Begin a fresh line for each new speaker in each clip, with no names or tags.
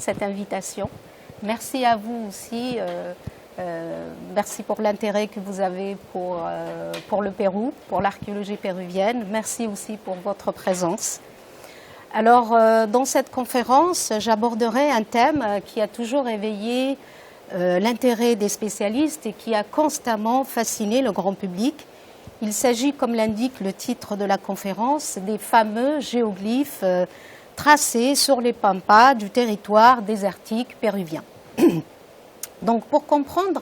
cette invitation. Merci à vous aussi. Merci pour l'intérêt que vous avez pour le Pérou, pour l'archéologie péruvienne. Merci aussi pour votre présence. Alors, dans cette conférence, j'aborderai un thème qui a toujours éveillé l'intérêt des spécialistes et qui a constamment fasciné le grand public. Il s'agit, comme l'indique le titre de la conférence, des fameux géoglyphes tracés sur les pampas du territoire désertique péruvien. Donc, pour comprendre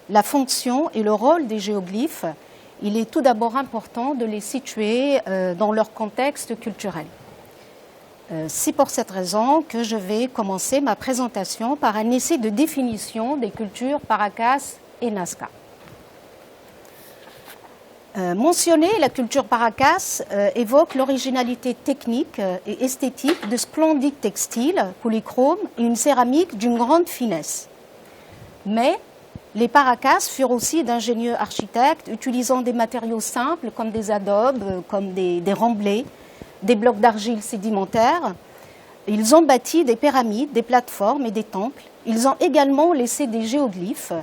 la fonction et le rôle des géoglyphes, il est tout d'abord important de les situer dans leur contexte culturel. C'est pour cette raison que je vais commencer ma présentation par un essai de définition des cultures Paracas et Nazca. Mentionner la culture Paracas évoque l'originalité technique et esthétique de splendides textiles polychromes et une céramique d'une grande finesse. Mais les Paracas furent aussi d'ingénieux architectes utilisant des matériaux simples comme des adobes, comme des remblais, des blocs d'argile sédimentaires. Ils ont bâti des pyramides, des plateformes et des temples. Ils ont également laissé des géoglyphes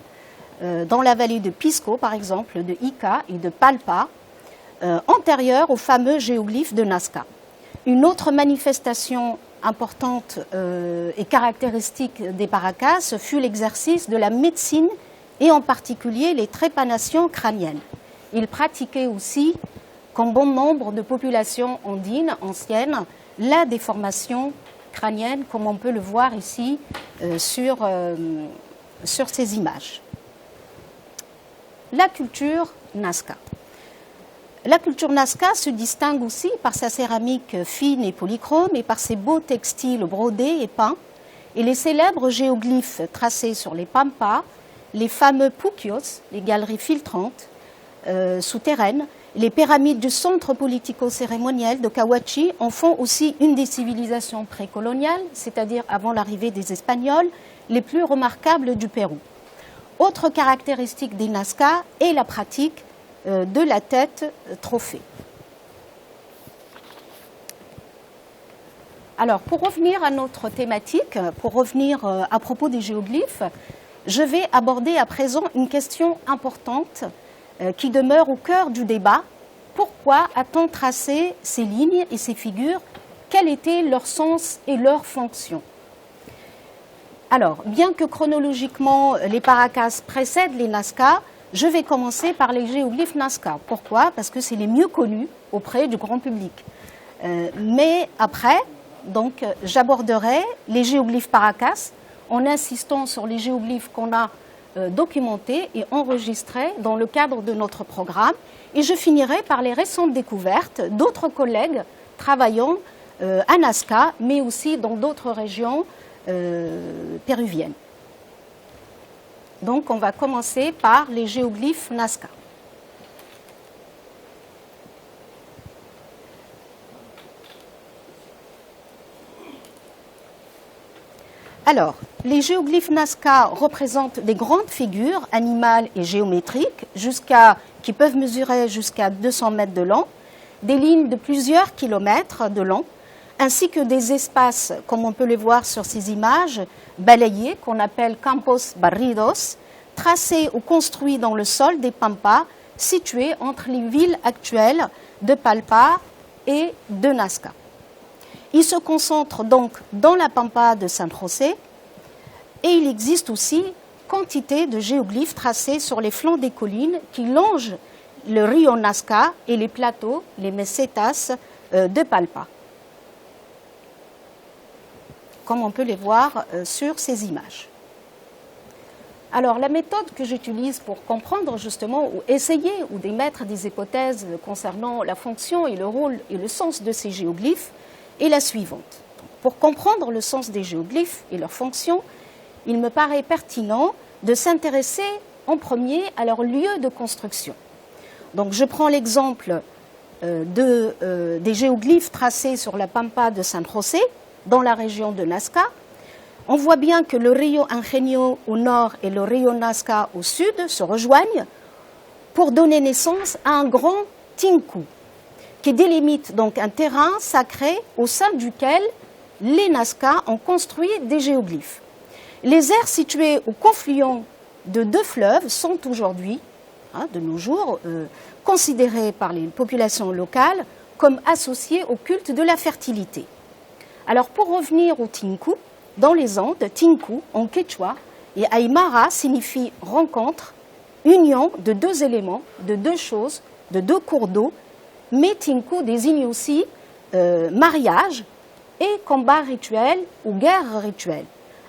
dans la vallée de Pisco, par exemple, de Ica et de Palpa, antérieurs aux fameux géoglyphes de Nazca. Une autre manifestation importante et caractéristique des Paracas fut l'exercice de la médecine et en particulier les trépanations crâniennes. Ils pratiquaient aussi, comme bon nombre de populations andines anciennes, la déformation crânienne, comme on peut le voir ici sur ces images. La culture Nazca. La culture Nazca se distingue aussi par sa céramique fine et polychrome et par ses beaux textiles brodés et peints et les célèbres géoglyphes tracés sur les pampas, les fameux puquios, les galeries filtrantes souterraines, les pyramides du centre politico-cérémoniel de Cahuachi en font aussi une des civilisations précoloniales, c'est-à-dire avant l'arrivée des Espagnols, les plus remarquables du Pérou. Autre caractéristique des Nazca est la pratique de la tête trophée. Alors, pour revenir à notre thématique, pour revenir à propos des géoglyphes, je vais aborder à présent une question importante qui demeure au cœur du débat. Pourquoi a-t-on tracé ces lignes et ces figures? Quel était leur sens et leur fonction? Alors, bien que chronologiquement les Paracas précèdent les Nazca, je vais commencer par les géoglyphes Nazca. Pourquoi? Parce que c'est les mieux connus auprès du grand public. Mais après, donc, j'aborderai les géoglyphes Paracas en insistant sur les géoglyphes qu'on a documentés et enregistrés dans le cadre de notre programme. Et je finirai par les récentes découvertes d'autres collègues travaillant à Nazca, mais aussi dans d'autres régions péruviennes. Donc, on va commencer par les géoglyphes Nazca. Alors, les géoglyphes Nazca représentent des grandes figures animales et géométriques qui peuvent mesurer jusqu'à 200 mètres de long, des lignes de plusieurs kilomètres de long, ainsi que des espaces, comme on peut les voir sur ces images, balayés, qu'on appelle campos barridos, tracés ou construits dans le sol des pampas situés entre les villes actuelles de Palpa et de Nazca. Il se concentre donc dans la pampa de San José et il existe aussi quantité de géoglyphes tracés sur les flancs des collines qui longent le rio Nazca et les plateaux, les mesetas de Palpa, comme on peut les voir sur ces images. Alors, la méthode que j'utilise pour comprendre justement, ou essayer, ou d'émettre des hypothèses concernant la fonction et le rôle et le sens de ces géoglyphes est la suivante. Pour comprendre le sens des géoglyphes et leur fonction, il me paraît pertinent de s'intéresser en premier à leur lieu de construction. Donc, je prends l'exemple des géoglyphes tracés sur la pampa de San José, dans la région de Nazca. On voit bien que le rio Ingenio au nord et le rio Nazca au sud se rejoignent pour donner naissance à un grand tinku, qui délimite donc un terrain sacré au sein duquel les Nazca ont construit des géoglyphes. Les aires situées au confluent de deux fleuves sont aujourd'hui, de nos jours, considérées par les populations locales comme associées au culte de la fertilité. Alors pour revenir au Tinku, dans les Andes, Tinku en quechua et Aymara signifie rencontre, union de deux éléments, de deux choses, de deux cours d'eau, mais Tinku désigne aussi mariage et combat rituel ou guerre rituelle.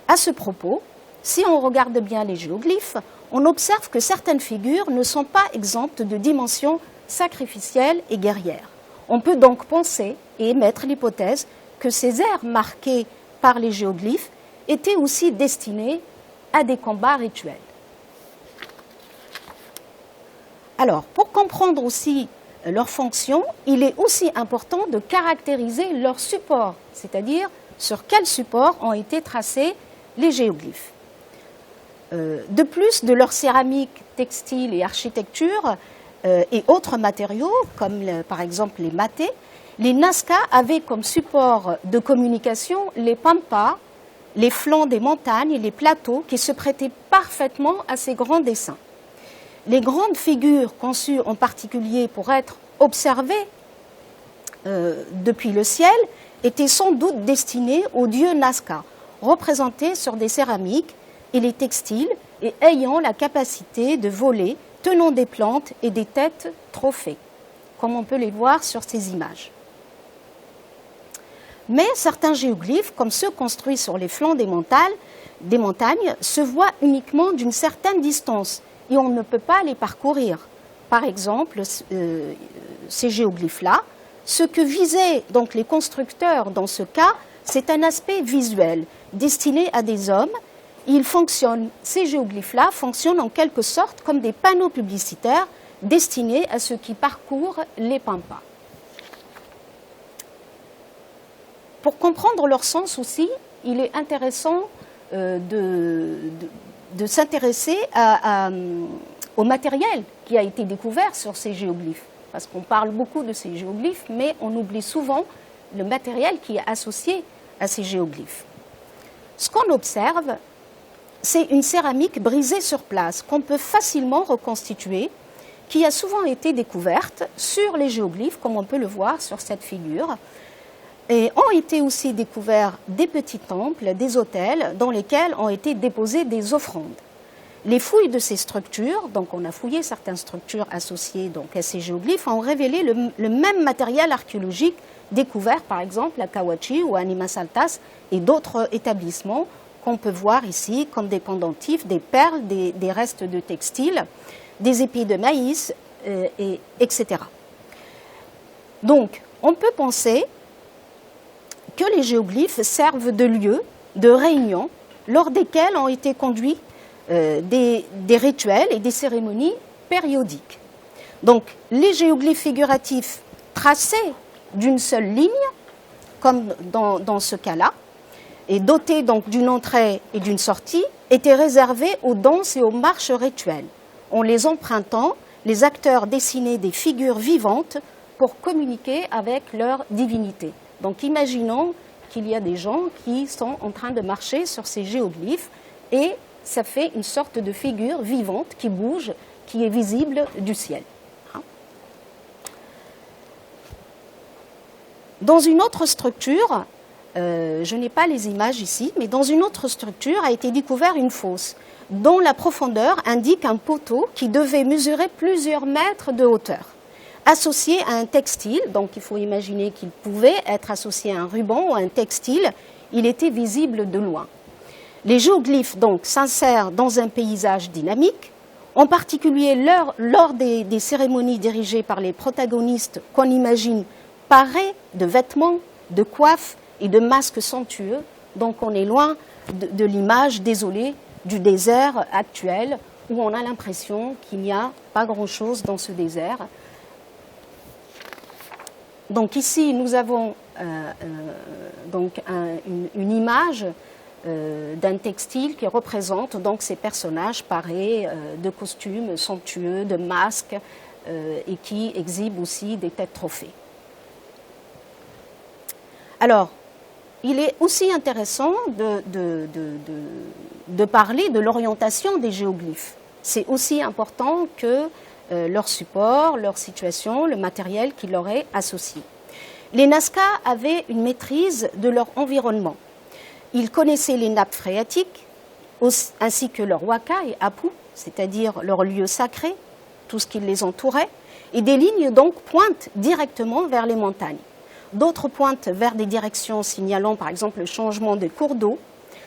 À ce propos, si on regarde bien les géoglyphes, on observe que certaines figures ne sont pas exemptes de dimensions sacrificielles et guerrières. On peut donc penser et émettre l'hypothèse que ces aires marquées par les géoglyphes étaient aussi destinées à des combats rituels. Alors, pour comprendre aussi leur fonction, il est aussi important de caractériser leur support, c'est-à-dire sur quel support ont été tracés les géoglyphes. De plus de leur céramique, textile et architecture et autres matériaux, comme par exemple les matés, les Nazca avaient comme support de communication les pampas, les flancs des montagnes et les plateaux qui se prêtaient parfaitement à ces grands dessins. Les grandes figures conçues en particulier pour être observées depuis le ciel étaient sans doute destinées aux dieux Nazca, représentés sur des céramiques et les textiles et ayant la capacité de voler, tenant des plantes et des têtes trophées, comme on peut les voir sur ces images. Mais certains géoglyphes, comme ceux construits sur les flancs des montagnes, se voient uniquement d'une certaine distance et on ne peut pas les parcourir. Par exemple, ces géoglyphes-là, ce que visaient donc les constructeurs dans ce cas, c'est un aspect visuel destiné à des hommes. Ces géoglyphes-là fonctionnent en quelque sorte comme des panneaux publicitaires destinés à ceux qui parcourent les pampas. Pour comprendre leur sens aussi, il est intéressant de s'intéresser au matériel qui a été découvert sur ces géoglyphes. Parce qu'on parle beaucoup de ces géoglyphes, mais on oublie souvent le matériel qui est associé à ces géoglyphes. Ce qu'on observe, c'est une céramique brisée sur place qu'on peut facilement reconstituer, qui a souvent été découverte sur les géoglyphes, comme on peut le voir sur cette figure. Et ont été aussi découverts des petits temples, des autels dans lesquels ont été déposées des offrandes. Les fouilles de ces structures, donc on a fouillé certaines structures associées donc à ces géoglyphes, ont révélé le même matériel archéologique découvert par exemple à Cahuachi ou à Animas Altas et d'autres établissements qu'on peut voir ici comme des pendentifs, des perles, des restes de textiles, des épis de maïs, etc. Donc on peut penser que les géoglyphes servent de lieu de réunion lors desquels ont été conduits des rituels et des cérémonies périodiques. Donc les géoglyphes figuratifs tracés d'une seule ligne, comme dans ce cas-là, et dotés donc d'une entrée et d'une sortie, étaient réservés aux danses et aux marches rituelles. En les empruntant, les acteurs dessinaient des figures vivantes pour communiquer avec leur divinité. Donc imaginons qu'il y a des gens qui sont en train de marcher sur ces géoglyphes et ça fait une sorte de figure vivante qui bouge, qui est visible du ciel. Dans une autre structure, je n'ai pas les images ici, mais dans une autre structure a été découverte une fosse dont la profondeur indique un poteau qui devait mesurer plusieurs mètres de hauteur. Associé à un textile, donc il faut imaginer qu'il pouvait être associé à un ruban ou à un textile, il était visible de loin. Les géoglyphes donc s'insèrent dans un paysage dynamique, en particulier lors des cérémonies dirigées par les protagonistes qu'on imagine parés de vêtements, de coiffes et de masques somptueux. Donc on est loin de l'image désolée du désert actuel où on a l'impression qu'il n'y a pas grand-chose dans ce désert. Donc ici, nous avons une image d'un textile qui représente donc ces personnages parés de costumes somptueux, de masques et qui exhibent aussi des têtes trophées. Alors, il est aussi intéressant de parler de l'orientation des géoglyphes. C'est aussi important que leur support, leur situation, le matériel qui leur est associé. Les Nazca avaient une maîtrise de leur environnement. Ils connaissaient les nappes phréatiques, ainsi que leurs waka et apu, c'est-à-dire leurs lieux sacrés, tout ce qui les entourait, et des lignes donc pointent directement vers les montagnes. D'autres pointent vers des directions signalant par exemple le changement des cours d'eau.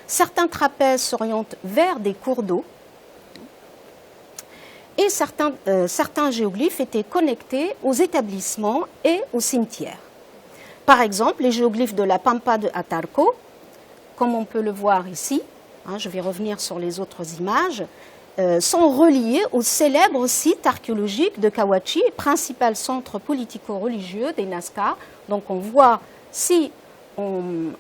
Certains trapèzes s'orientent vers des cours d'eau. Et certains géoglyphes étaient connectés aux établissements et aux cimetières. Par exemple, les géoglyphes de la Pampa de Atarco, comme on peut le voir ici, je vais revenir sur les autres images, sont reliés au célèbre site archéologique de Cahuachi, principal centre politico-religieux des Nazca. Donc on voit, si on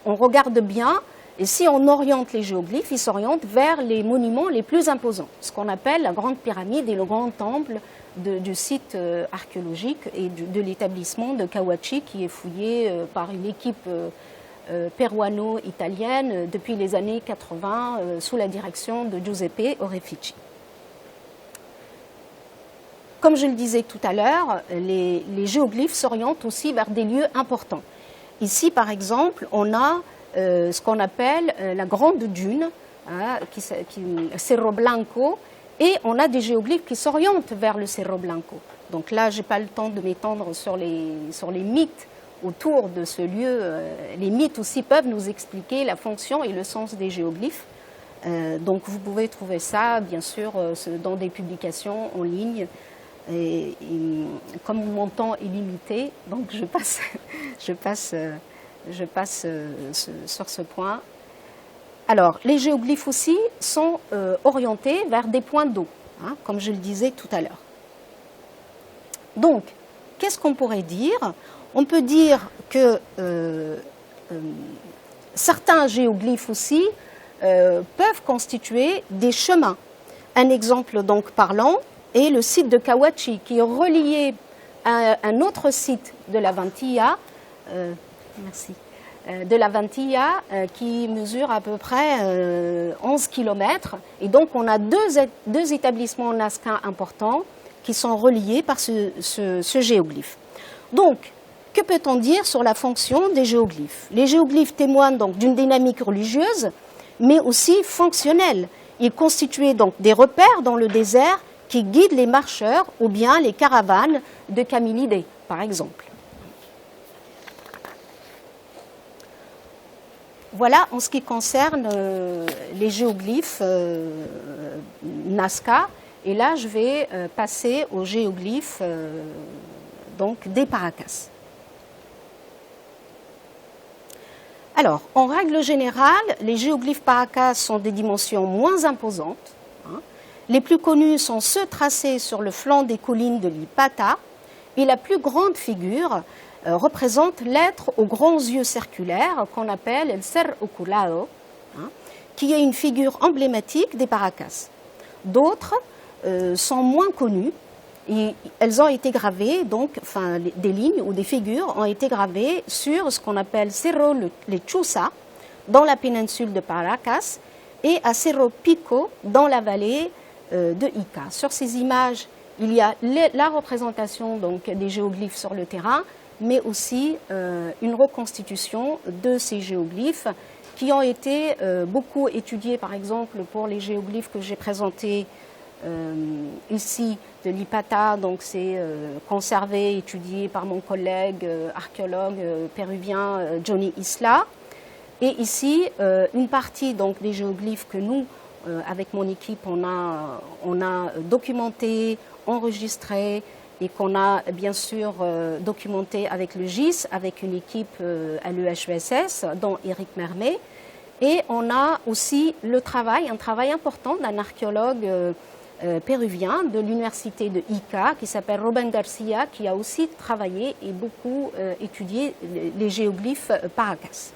regarde bien, et si on oriente les géoglyphes, ils s'orientent vers les monuments les plus imposants, ce qu'on appelle la grande pyramide et le grand temple du site archéologique et de l'établissement de Cahuachi qui est fouillé par une équipe peruano-italienne depuis les années 80 sous la direction de Giuseppe Orefici. Comme je le disais tout à l'heure, les géoglyphes s'orientent aussi vers des lieux importants. Ici, par exemple, on a ce qu'on appelle la grande dune, Cerro Blanco, et on a des géoglyphes qui s'orientent vers le Cerro Blanco. Donc là, je n'ai pas le temps de m'étendre sur les mythes autour de ce lieu. Les mythes aussi peuvent nous expliquer la fonction et le sens des géoglyphes. Donc vous pouvez trouver ça, bien sûr, dans des publications en ligne. Et comme mon temps est limité, donc je passe sur ce point. Alors, les géoglyphes aussi sont orientés vers des points d'eau, comme je le disais tout à l'heure. Donc, qu'est-ce qu'on pourrait dire? On peut dire que certains géoglyphes aussi peuvent constituer des chemins. Un exemple donc parlant est le site de Cahuachi, qui est relié à un autre site de la Ventilla, qui mesure à peu près 11 km. Et donc, on a deux établissements nazca importants qui sont reliés par ce géoglyphe. Donc, que peut-on dire sur la fonction des géoglyphes? Les géoglyphes témoignent donc d'une dynamique religieuse, mais aussi fonctionnelle. Ils constituaient donc des repères dans le désert qui guident les marcheurs ou bien les caravanes de Camillidés, par exemple. Voilà en ce qui concerne les géoglyphes Nazca. Et là, je vais passer aux géoglyphes donc des Paracas. Alors, en règle générale, les géoglyphes Paracas sont des dimensions moins imposantes. Les plus connus sont ceux tracés sur le flanc des collines de l'Ipata. Et la plus grande figure représente l'être aux grands yeux circulaires qu'on appelle el Ser Oculado, qui est une figure emblématique des Paracas. D'autres sont moins connues. Et elles ont été gravées, donc, enfin, des lignes ou des figures ont été gravées sur ce qu'on appelle Cerro Lechuza, dans la péninsule de Paracas, et à Cerro Pico, dans la vallée de Ica. Sur ces images, il y a la représentation donc, des géoglyphes sur le terrain, mais aussi une reconstitution de ces géoglyphes qui ont été beaucoup étudiés, par exemple, pour les géoglyphes que j'ai présentés ici de l'Ipata, donc c'est conservé, étudié par mon collègue archéologue péruvien Johnny Isla. Et ici, une partie donc, des géoglyphes que nous, avec mon équipe, on a documenté, enregistré et qu'on a bien sûr documenté avec le GIS, avec une équipe à l'UHESS, dont Éric Mermet. Et on a aussi un travail important d'un archéologue péruvien de l'université de Ica qui s'appelle Robin Garcia, qui a aussi travaillé et beaucoup étudié les géoglyphes Paracas.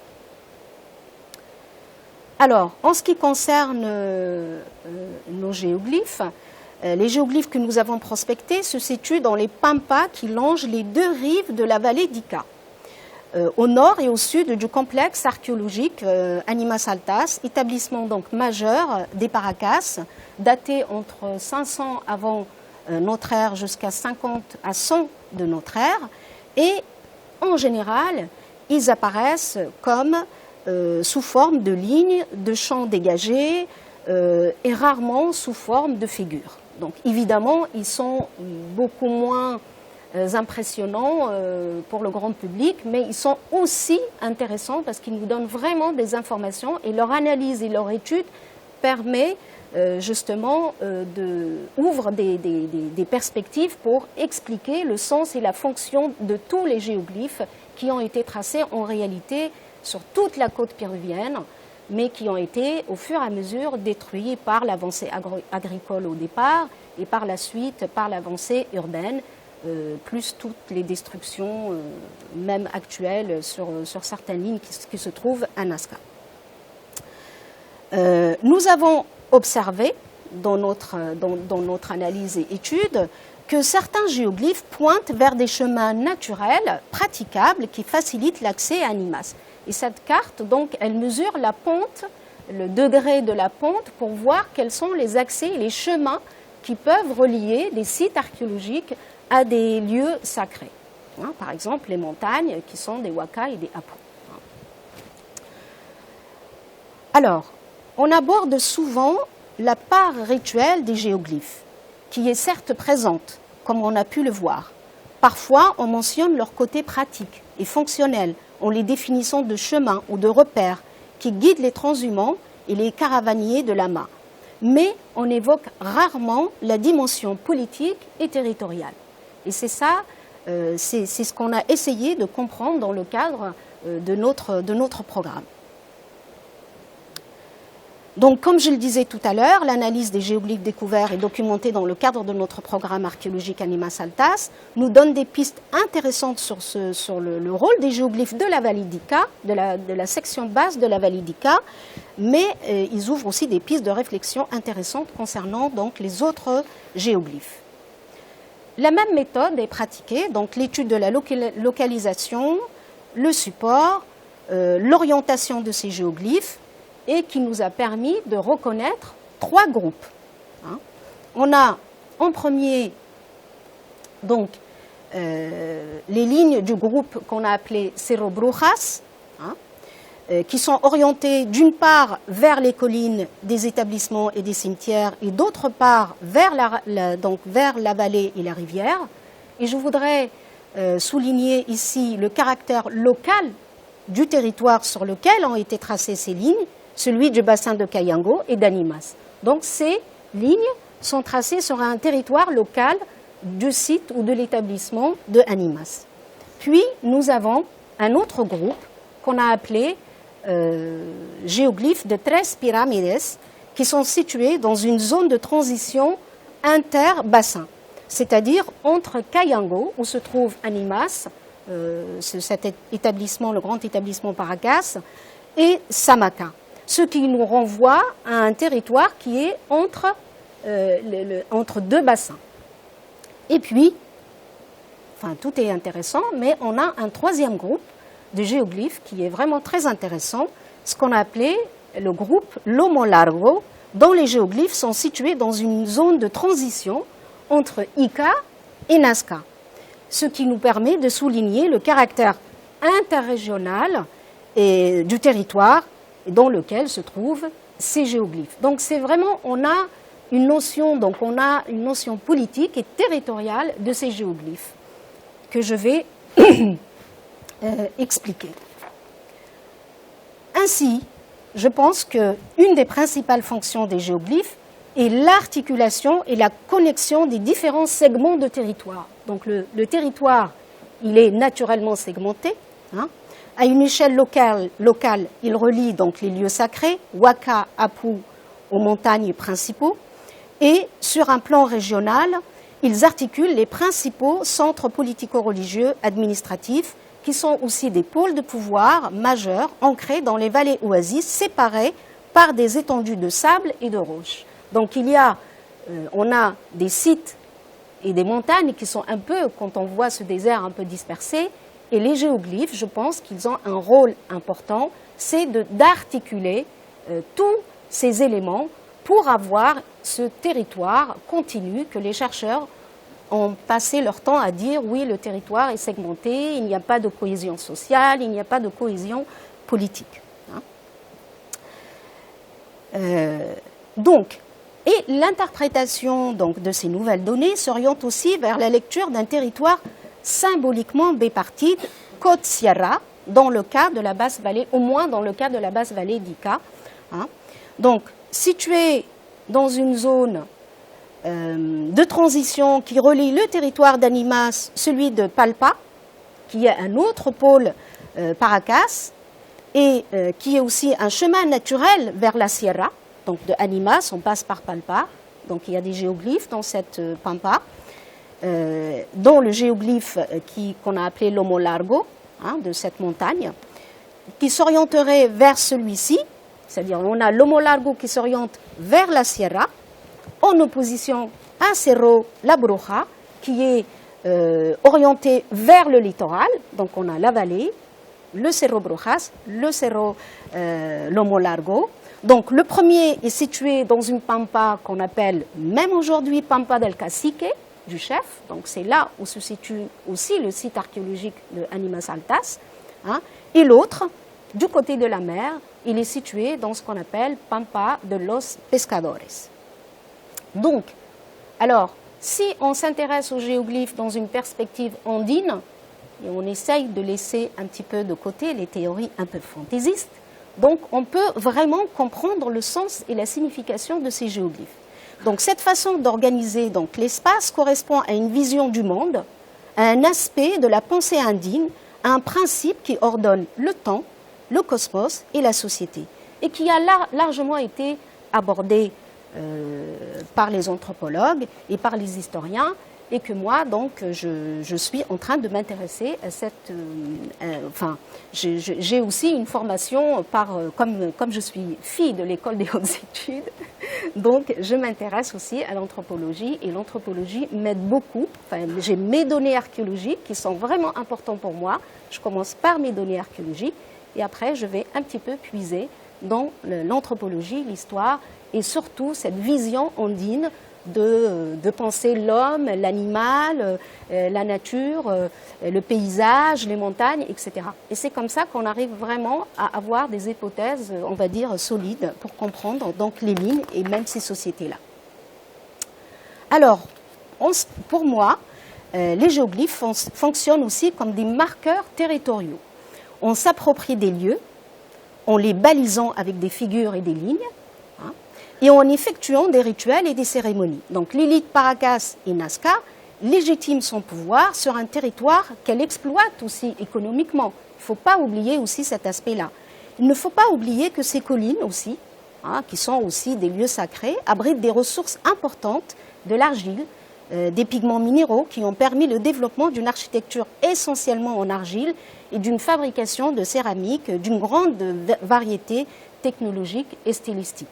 Alors, en ce qui concerne nos géoglyphes, les géoglyphes que nous avons prospectés se situent dans les pampas qui longent les deux rives de la vallée d'Ica. au nord et au sud du complexe archéologique Animas Altas, établissement donc majeur des Paracas, daté entre 500 avant notre ère jusqu'à 50 à 100 de notre ère, et en général, ils apparaissent comme sous forme de lignes, de champs dégagés, et rarement sous forme de figures. Donc évidemment, ils sont beaucoup moins impressionnants pour le grand public, mais ils sont aussi intéressants parce qu'ils nous donnent vraiment des informations et leur analyse et leur étude permet justement ouvre des perspectives pour expliquer le sens et la fonction de tous les géoglyphes qui ont été tracés en réalité sur toute la côte péruvienne, mais qui ont été au fur et à mesure détruits par l'avancée agricole au départ et par la suite par l'avancée urbaine, plus toutes les destructions même actuelles sur certaines lignes qui se trouvent à Nazca. Nous avons observé dans notre analyse et étude que certains géoglyphes pointent vers des chemins naturels, praticables, qui facilitent l'accès à Animas. Et cette carte, donc, elle mesure la pente, le degré de la pente, pour voir quels sont les accès et les chemins qui peuvent relier des sites archéologiques à des lieux sacrés. Par exemple, les montagnes qui sont des Huacas et des Apu. Alors, on aborde souvent la part rituelle des géoglyphes, qui est certes présente, comme on a pu le voir. Parfois, on mentionne leur côté pratique et fonctionnel en les définissant de chemins ou de repères qui guident les transhumants et les caravaniers de l'amas. Mais on évoque rarement la dimension politique et territoriale. Et c'est ça, c'est ce qu'on a essayé de comprendre dans le cadre de notre programme. Donc, comme je le disais tout à l'heure, l'analyse des géoglyphes découverts et documentés dans le cadre de notre programme archéologique Animas Altas nous donne des pistes intéressantes sur le rôle des géoglyphes de la vallée d'Ica, de la section basse de la vallée d'Ica, mais ils ouvrent aussi des pistes de réflexion intéressantes concernant donc les autres géoglyphes. La même méthode est pratiquée, donc l'étude de la localisation, le support, l'orientation de ces géoglyphes, et qui nous a permis de reconnaître 3 groupes. On a en premier donc les lignes du groupe qu'on a appelé Cerro Brujas, qui sont orientées d'une part vers les collines des établissements et des cimetières et d'autre part vers la vallée et la rivière. Et je voudrais souligner ici le caractère local du territoire sur lequel ont été tracées ces lignes, celui du bassin de Cayango et d'Animas. Donc ces lignes sont tracées sur un territoire local du site ou de l'établissement de Animas. Puis nous avons un autre groupe qu'on a appelé géoglyphes de Tres Piramides, qui sont situés dans une zone de transition inter-bassin, c'est-à-dire entre Cayango, où se trouve Animas, cet établissement, le grand établissement Paracas, et Samaca. Ce qui nous renvoie à un territoire qui est entre 2 bassins. Et puis, enfin tout est intéressant, mais on a un 3e groupe de géoglyphes qui est vraiment très intéressant, ce qu'on a appelé le groupe Lomo Largo, dont les géoglyphes sont situés dans une zone de transition entre Ica et Nazca, ce qui nous permet de souligner le caractère interrégional du territoire dans lequel se trouvent ces géoglyphes. Donc c'est vraiment, on a une notion politique et territoriale de ces géoglyphes que je vais expliquer. Ainsi, je pense qu'une des principales fonctions des géoglyphes est l'articulation et la connexion des différents segments de territoire. Donc le territoire, il est naturellement segmenté. À une échelle locale, il relie donc les lieux sacrés, Huaca, Apu, aux montagnes principaux. Et sur un plan régional, ils articulent les principaux centres politico-religieux administratifs, qui sont aussi des pôles de pouvoir majeurs ancrés dans les vallées oasis, séparés par des étendues de sable et de roches. Donc on a des sites et des montagnes qui sont un peu, quand on voit ce désert un peu dispersé, Et les géoglyphes, je pense qu'ils ont un rôle important, c'est d'articuler tous ces éléments pour avoir ce territoire continu que les chercheurs ont passé leur temps à dire oui, le territoire est segmenté, il n'y a pas de cohésion sociale, il n'y a pas de cohésion politique. Et l'interprétation de ces nouvelles données s'oriente aussi vers la lecture d'un territoire symboliquement bipartite, côte Sierra, dans le cas de la basse vallée, au moins dans le cas de la basse vallée d'Ica. Donc, situé dans une zone de transition qui relie le territoire d'Animas, celui de Palpa, qui est un autre pôle Paracas, et qui est aussi un chemin naturel vers la Sierra. Donc de Animas, on passe par Palpa, donc il y a des géoglyphes dans cette pampa, dont le géoglyphe qu'on a appelé Lomo Largo, de cette montagne, qui s'orienterait vers celui-ci, c'est-à-dire on a Lomo Largo qui s'oriente vers la Sierra, en opposition à Cerro La Bruja, qui est orienté vers le littoral, donc on a la vallée, le Cerro Brujas, le Cerro Lomo Largo. Donc le premier est situé dans une pampa qu'on appelle même aujourd'hui Pampa del Cacique, du chef. Donc c'est là où se situe aussi le site archéologique de Animas Altas. Et l'autre, du côté de la mer, il est situé dans ce qu'on appelle Pampa de los Pescadores. Donc, alors, si on s'intéresse aux géoglyphes dans une perspective andine, et on essaye de laisser un petit peu de côté les théories un peu fantaisistes, donc on peut vraiment comprendre le sens et la signification de ces géoglyphes. Donc cette façon d'organiser l'espace correspond à une vision du monde, à un aspect de la pensée andine, à un principe qui ordonne le temps, le cosmos et la société, et qui a largement été abordé par les anthropologues et par les historiens, et que moi, donc, je suis en train de m'intéresser à cette... j'ai aussi une formation, comme je suis fille de l'école des hautes études, donc je m'intéresse aussi à l'anthropologie, et l'anthropologie m'aide beaucoup. Enfin, j'ai mes données archéologiques qui sont vraiment importantes pour moi. Je commence par mes données archéologiques, et après, je vais un petit peu puiser dans l'anthropologie, l'histoire, et surtout cette vision andine de penser l'homme, l'animal, la nature, le paysage, les montagnes, etc. Et c'est comme ça qu'on arrive vraiment à avoir des hypothèses, on va dire, solides pour comprendre donc les lignes et même ces sociétés-là. Alors, pour moi, les géoglyphes fonctionnent aussi comme des marqueurs territoriaux. On s'approprie des lieux, en les balisant avec des figures et des lignes, et en effectuant des rituels et des cérémonies. Donc l'élite Paracas et Nazca légitime son pouvoir sur un territoire qu'elle exploite aussi économiquement. Il ne faut pas oublier aussi cet aspect-là. Il ne faut pas oublier que ces collines aussi, qui sont aussi des lieux sacrés, abritent des ressources importantes, de l'argile, des pigments minéraux qui ont permis le développement d'une architecture essentiellement en argile et d'une fabrication de céramique d'une grande variété technologique et stylistique.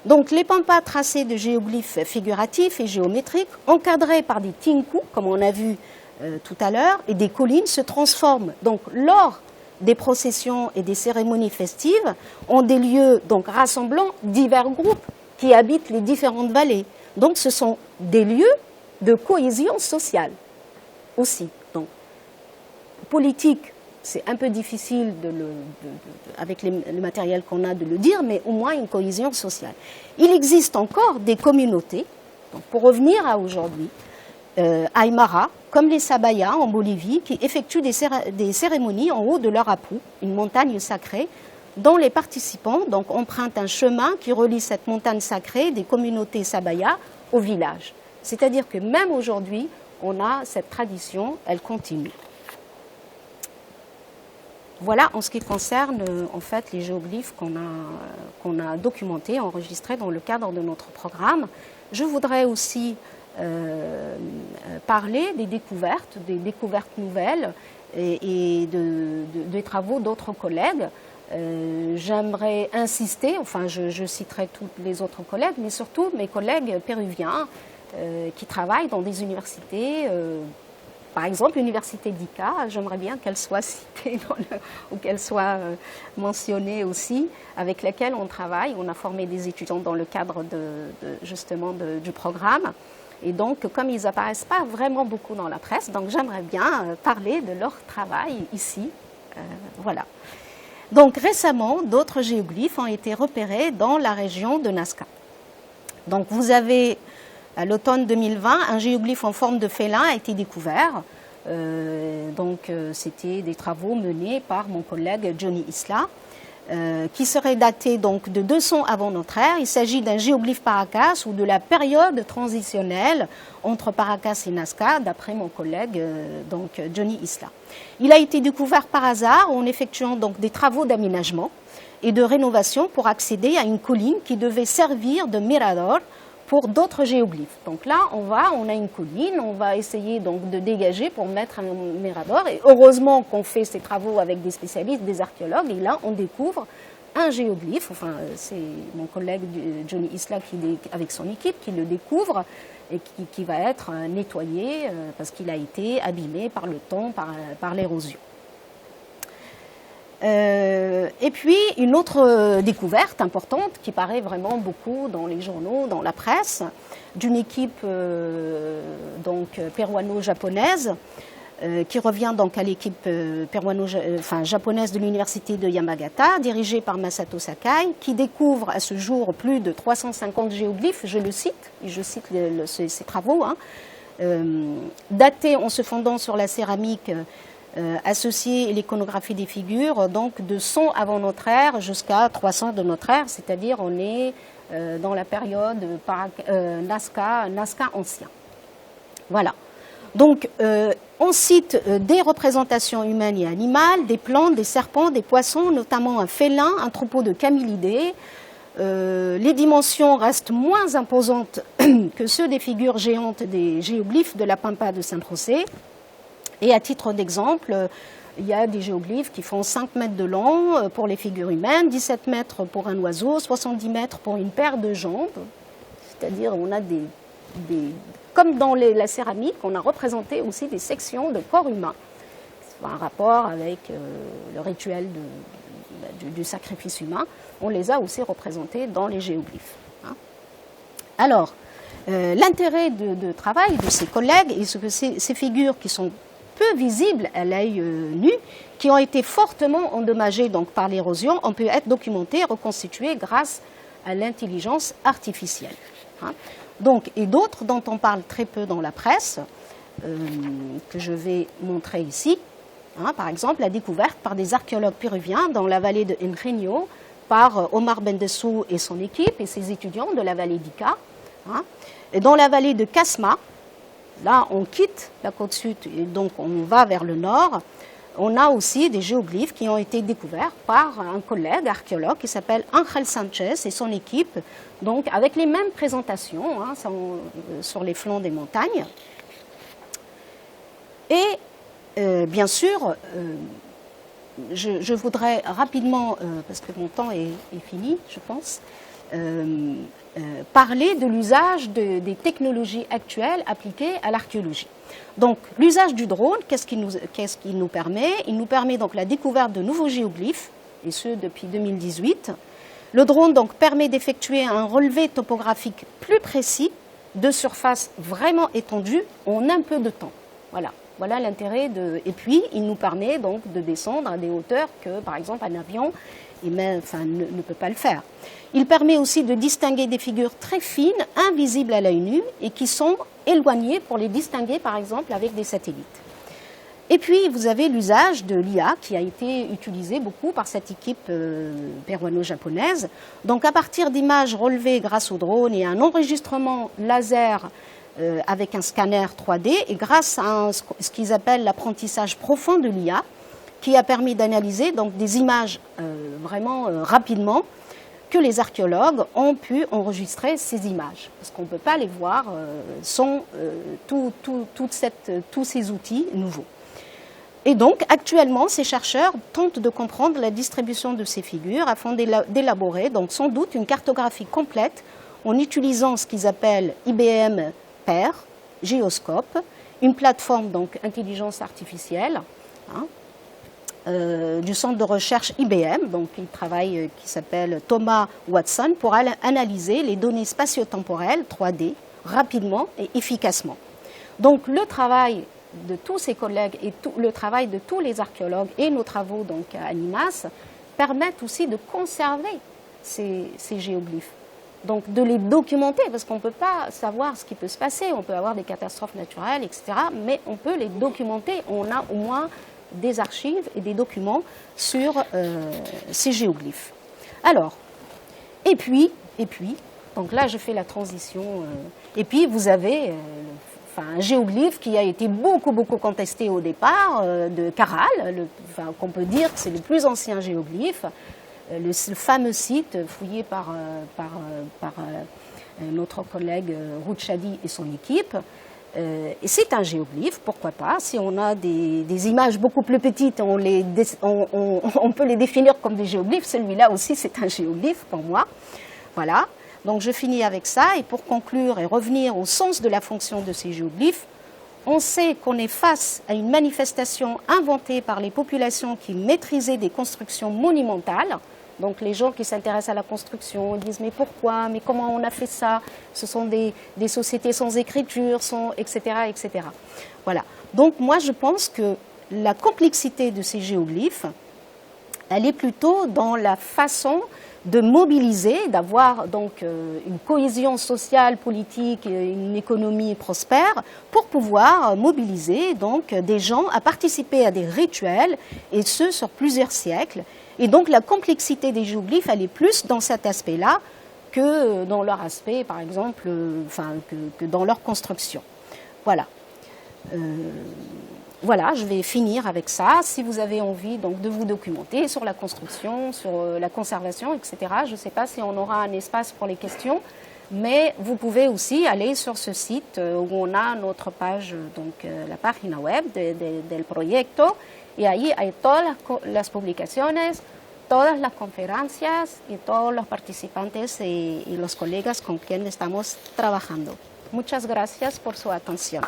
Donc les pampas tracés de géoglyphes figuratifs et géométriques, encadrés par des tinku, comme on a vu tout à l'heure, et des collines, se transforment donc lors des processions et des cérémonies festives en des lieux donc rassemblant divers groupes qui habitent les différentes vallées. Donc ce sont des lieux de cohésion sociale aussi. Donc politique, c'est un peu difficile avec le matériel qu'on a de le dire, mais au moins une cohésion sociale. Il existe encore des communautés, donc pour revenir à aujourd'hui, Aymara, comme les Sabayas en Bolivie, qui effectuent des cérémonies en haut de leur apou, une montagne sacrée, dont les participants donc, empruntent un chemin qui relie cette montagne sacrée des communautés Sabaya au village. C'est-à-dire que même aujourd'hui, on a cette tradition, elle continue. Voilà en ce qui concerne en fait les géoglyphes qu'on a documentés, enregistrés dans le cadre de notre programme. Je voudrais aussi parler des découvertes nouvelles et des travaux d'autres collègues. J'aimerais insister, enfin je citerai tous les autres collègues, mais surtout mes collègues péruviens qui travaillent dans des universités par exemple, l'université d'Ika, j'aimerais bien qu'elle soit citée ou qu'elle soit mentionnée aussi, avec laquelle on travaille. On a formé des étudiants dans le cadre justement du programme. Et donc, comme ils n'apparaissent pas vraiment beaucoup dans la presse, donc j'aimerais bien parler de leur travail ici. Voilà. Donc récemment, d'autres géoglyphes ont été repérés dans la région de Nazca. Donc vous avez, à l'automne 2020, un géoglyphe en forme de félin a été découvert. C'était des travaux menés par mon collègue Johnny Isla, qui serait daté donc de 200 avant notre ère. Il s'agit d'un géoglyphe Paracas ou de la période transitionnelle entre Paracas et Nazca, d'après mon collègue Johnny Isla. Il a été découvert par hasard en effectuant donc des travaux d'aménagement et de rénovation pour accéder à une colline qui devait servir de mirador pour d'autres géoglyphes. Donc là, on a une colline, on va essayer donc de dégager pour mettre un mirador. Et heureusement qu'on fait ces travaux avec des spécialistes, des archéologues, et là, on découvre un géoglyphe. Enfin, c'est mon collègue Johnny Isla avec son équipe qui le découvre et qui va être nettoyé parce qu'il a été abîmé par le temps, par l'érosion. Et puis une autre découverte importante qui paraît vraiment beaucoup dans les journaux, dans la presse, d'une équipe péruano-japonaise qui revient donc à l'équipe japonaise de l'université de Yamagata, dirigée par Masato Sakai, qui découvre à ce jour plus de 350 géoglyphes, je cite ces travaux, datés en se fondant sur la céramique associée et l'iconographie des figures, donc de 100 avant notre ère jusqu'à 300 de notre ère, c'est-à-dire on est dans la période Nazca ancien. Voilà. Donc on cite des représentations humaines et animales, des plantes, des serpents, des poissons, notamment un félin, un troupeau de camélidés. Les dimensions restent moins imposantes que ceux des figures géantes des géoglyphes de la Pampa de San José. Et à titre d'exemple, il y a des géoglyphes qui font 5 mètres de long pour les figures humaines, 17 mètres pour un oiseau, 70 mètres pour une paire de jambes. C'est-à-dire on a comme dans la céramique, on a représenté aussi des sections de corps humain. C'est un rapport avec le rituel du sacrifice humain. On les a aussi représentés dans les géoglyphes. Alors, l'intérêt de travail de ces collègues est que ces figures qui sont peu visibles à l'œil nu, qui ont été fortement endommagées donc, par l'érosion, ont pu être documentées et reconstituées grâce à l'intelligence artificielle. Donc, et d'autres dont on parle très peu dans la presse, que je vais montrer ici, par exemple la découverte par des archéologues péruviens dans la vallée de Ingenio, par Omar Bendessou et son équipe et ses étudiants de la vallée d'Ica, et dans la vallée de Casma. Là, on quitte la côte sud et donc on va vers le nord. On a aussi des géoglyphes qui ont été découverts par un collègue archéologue qui s'appelle Ángel Sánchez et son équipe, donc avec les mêmes présentations sur les flancs des montagnes. Et bien sûr, je voudrais rapidement, parce que mon temps est fini, je pense, parler de l'usage des technologies actuelles appliquées à l'archéologie. Donc, l'usage du drone, qu'est-ce qu'il nous permet? Il nous permet donc la découverte de nouveaux géoglyphes, et ce depuis 2018. Le drone donc permet d'effectuer un relevé topographique plus précis de surfaces vraiment étendues en un peu de temps. Voilà l'intérêt Et puis, il nous permet donc de descendre à des hauteurs que, par exemple, un avion ne peut pas le faire. Il permet aussi de distinguer des figures très fines, invisibles à l'œil nu, et qui sont éloignées pour les distinguer, par exemple, avec des satellites. Et puis, vous avez l'usage de l'IA qui a été utilisé beaucoup par cette équipe péruano-japonaise. Donc, à partir d'images relevées grâce au drone et à un enregistrement laser avec un scanner 3D, et grâce à ce qu'ils appellent l'apprentissage profond de l'IA, qui a permis d'analyser donc des images vraiment rapidement, que les archéologues ont pu enregistrer ces images, parce qu'on ne peut pas les voir sans tous ces outils nouveaux. Et donc, actuellement, ces chercheurs tentent de comprendre la distribution de ces figures afin d'élaborer, donc sans doute, une cartographie complète en utilisant ce qu'ils appellent IBM Pair, Géoscope, une plateforme, donc intelligence artificielle, hein, du centre de recherche IBM, donc qui travaille, qui s'appelle Thomas Watson, pour analyser les données spatio-temporelles 3D rapidement et efficacement. Donc le travail de tous ces collègues et le travail de tous les archéologues et nos travaux donc, à l'INAS permettent aussi de conserver ces géoglyphes. Donc de les documenter, parce qu'on ne peut pas savoir ce qui peut se passer, on peut avoir des catastrophes naturelles, etc., mais on peut les documenter, on a au moins des archives et des documents sur ces géoglyphes. Alors, et puis, donc là je fais la transition, et puis vous avez un géoglyphe qui a été beaucoup contesté au départ, de Caral, qu'on peut dire que c'est le plus ancien géoglyphe, le fameux site fouillé par notre collègue Rouchadi et son équipe. Et c'est un géoglyphe, pourquoi pas. Si on a des images beaucoup plus petites, on peut les définir comme des géoglyphes. Celui-là aussi, c'est un géoglyphe pour moi. Voilà. Donc je finis avec ça. Et pour conclure et revenir au sens de la fonction de ces géoglyphes, on sait qu'on est face à une manifestation inventée par les populations qui maîtrisaient des constructions monumentales. Donc les gens qui s'intéressent à la construction disent mais pourquoi, mais comment on a fait ça? Ce sont des sociétés sans écriture, etc., etc. Voilà. Donc moi je pense que la complexité de ces géoglyphes, elle est plutôt dans la façon de mobiliser, d'avoir donc une cohésion sociale, politique, une économie prospère, pour pouvoir mobiliser donc des gens à participer à des rituels, et ce sur plusieurs siècles. Et donc la complexité des géoglyphes, elle est plus dans cet aspect-là que dans leur aspect, par exemple, que dans leur construction. Voilà. Voilà, je vais finir avec ça. Si vous avez envie donc, de vous documenter sur la construction, sur la conservation, etc., je ne sais pas si on aura un espace pour les questions, mais vous pouvez aussi aller sur ce site où on a notre page, donc la página web del proyecto, y ahí hay todas las publicaciones, todas las conferencias y todos los participantes y los colegas con quienes estamos trabajando. Muchas gracias por su atención.